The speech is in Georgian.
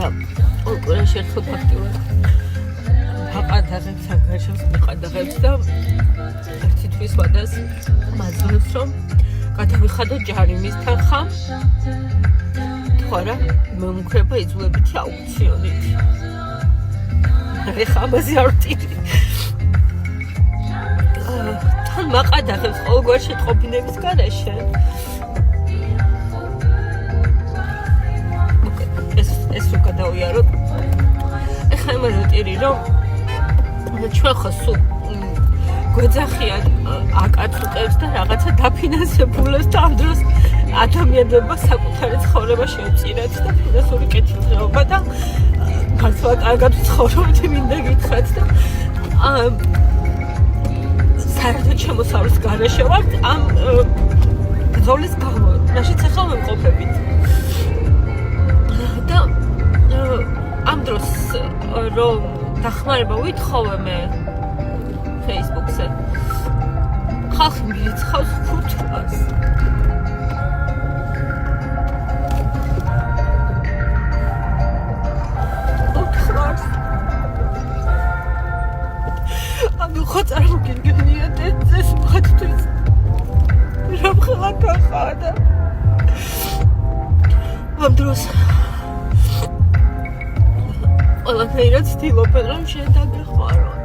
და უკრაში ერთხელ ფაქტიურად აყადაღებს აგაშოს მიყადაღებს და ერთი თვის ვადას მაძლევს რომ გადავიხადო ჯარიმის თანხა თორა მომხრება იძულებითი აუქციონით ეხა ამაზე არ ვტირი თან მაყადაღებს ყოველგვარ შეტყობინების გარეშე ეს რო გადავიაროთ ეხა იმაზე ვტირი რომ ჩვენ ხო სულ გვეძახიან აკაცუკებს და რაღაცა დაფინანსებულებს და ამ დროს ადამიანებმა საკუთარი ცხოვრება შეეწირათ და ფინანსური კეთილდღეობა და მართლა კარგად ცხოვრობთ მინდა გითხრათ და საერთოდ შემოსავლის გარეშე ვართ ამ ბრძოლის გამო მაშინ ახლა ვიმყოფებით და ამ დროს რომ დახმარება ვითხოვე მე Facebook-ზე ხალხი მირიცხავს 500-ს ანუ ხო წარმოგიდგენიათ ეს მათთვის რომ ხალხა და ამ დროს ყველაფერად ცდილობენ რომ შენ დაგეხმარო